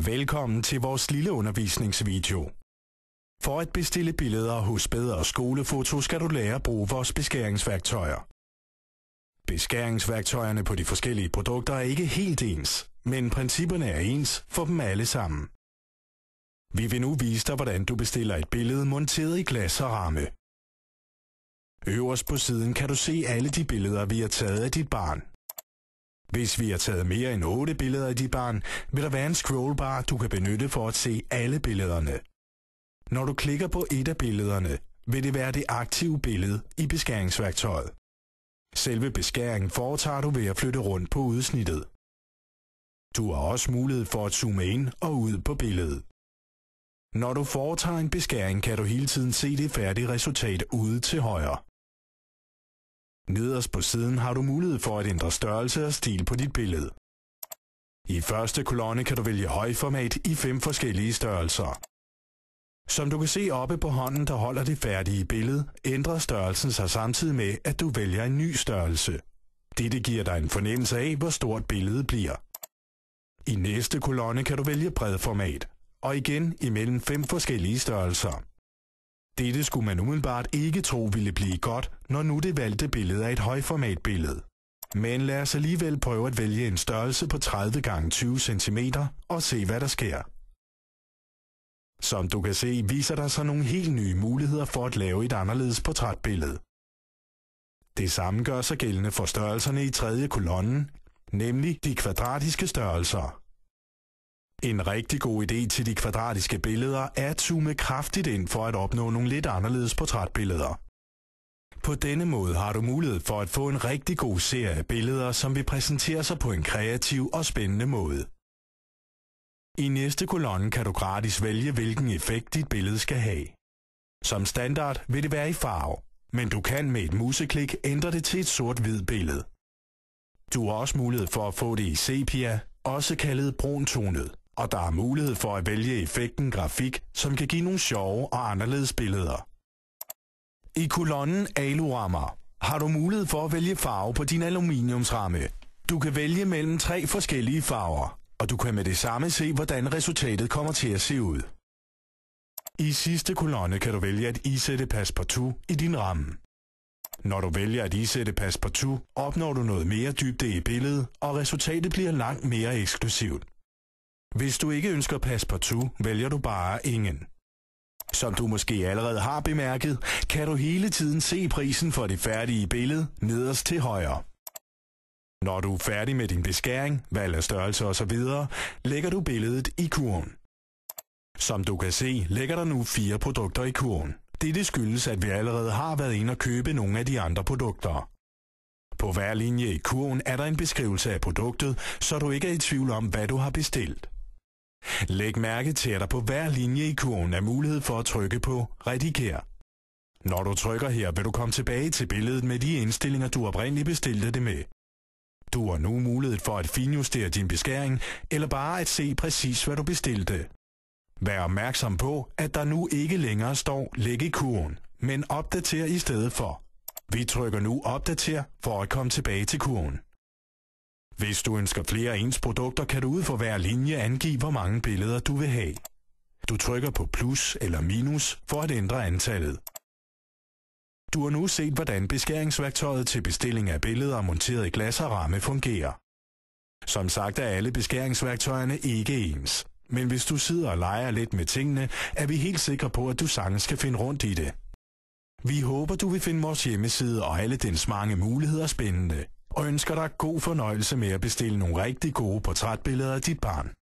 Velkommen til vores lille undervisningsvideo. For at bestille billeder hos Bedre Skolefoto skal du lære at bruge vores beskæringsværktøjer. Beskæringsværktøjerne på de forskellige produkter er ikke helt ens, men principperne er ens for dem alle sammen. Vi vil nu vise dig, hvordan du bestiller et billede monteret i glas og ramme. Øverst på siden kan du se alle de billeder, vi har taget af dit barn. Hvis vi har taget mere end 8 billeder af dit barn, vil der være en scrollbar, du kan benytte for at se alle billederne. Når du klikker på et af billederne, vil det være det aktive billede i beskæringsværktøjet. Selve beskæringen foretager du ved at flytte rundt på udsnittet. Du har også mulighed for at zoome ind og ud på billedet. Når du foretager en beskæring, kan du hele tiden se det færdige resultat ude til højre. Nederst på siden har du mulighed for at ændre størrelse og stil på dit billede. I første kolonne kan du vælge højformat i 5 forskellige størrelser. Som du kan se oppe på hånden, der holder det færdige billede, ændrer størrelsen sig samtidig med, at du vælger en ny størrelse. Dette giver dig en fornemmelse af, hvor stort billedet bliver. I næste kolonne kan du vælge bredformat, og igen imellem 5 forskellige størrelser. Dette skulle man umiddelbart ikke tro ville blive godt, når nu det valgte billede er et højformatbillede. Men lad os alligevel prøve at vælge en størrelse på 30 x 20 cm og se hvad der sker. Som du kan se, viser der sig nogle helt nye muligheder for at lave et anderledes portrætbillede. Det samme gør sig gældende for størrelserne i tredje kolonnen, nemlig de kvadratiske størrelser. En rigtig god idé til de kvadratiske billeder er at zoome kraftigt ind for at opnå nogle lidt anderledes portrætbilleder. På denne måde har du mulighed for at få en rigtig god serie af billeder, som vil præsentere sig på en kreativ og spændende måde. I næste kolonne kan du gratis vælge, hvilken effekt dit billede skal have. Som standard vil det være i farve, men du kan med et museklik ændre det til et sort-hvid billede. Du har også mulighed for at få det i sepia, også kaldet bruntonet, og der er mulighed for at vælge effekten grafik, som kan give nogle sjove og anderledes billeder. I kolonnen alurammer har du mulighed for at vælge farve på din aluminiumsramme. Du kan vælge mellem 3 forskellige farver, og du kan med det samme se, hvordan resultatet kommer til at se ud. I sidste kolonne kan du vælge at isætte passepartout i din ramme. Når du vælger at isætte passepartout, opnår du noget mere dybde i billedet, og resultatet bliver langt mere eksklusivt. Hvis du ikke ønsker passepartout, vælger du bare ingen. Som du måske allerede har bemærket, kan du hele tiden se prisen for det færdige billede nederst til højre. Når du er færdig med din beskæring, valg af størrelse osv., lægger du billedet i kurven. Som du kan se, ligger der nu 4 produkter i kurven. Dette skyldes, at vi allerede har været inde og købe nogle af de andre produkter. På hver linje i kurven er der en beskrivelse af produktet, så du ikke er i tvivl om, hvad du har bestilt. Læg mærke til, at der på hver linje i kurven er mulighed for at trykke på Rediger. Når du trykker her, vil du komme tilbage til billedet med de indstillinger, du oprindeligt bestilte det med. Du har nu mulighed for at finjustere din beskæring, eller bare at se præcis, hvad du bestilte. Vær opmærksom på, at der nu ikke længere står Læg i kurven, men Opdater i stedet for. Vi trykker nu Opdater for at komme tilbage til kurven. Hvis du ønsker flere ens produkter, kan du ud for hver linje angive, hvor mange billeder du vil have. Du trykker på plus eller minus for at ændre antallet. Du har nu set, hvordan beskæringsværktøjet til bestilling af billeder monteret i glas og ramme fungerer. Som sagt er alle beskæringsværktøjerne ikke ens, men hvis du sidder og leger lidt med tingene, er vi helt sikre på, at du sagtens skal finde rundt i det. Vi håber, du vil finde vores hjemmeside og alle dens mange muligheder spændende, og ønsker dig god fornøjelse med at bestille nogle rigtig gode portrætbilleder af dit barn.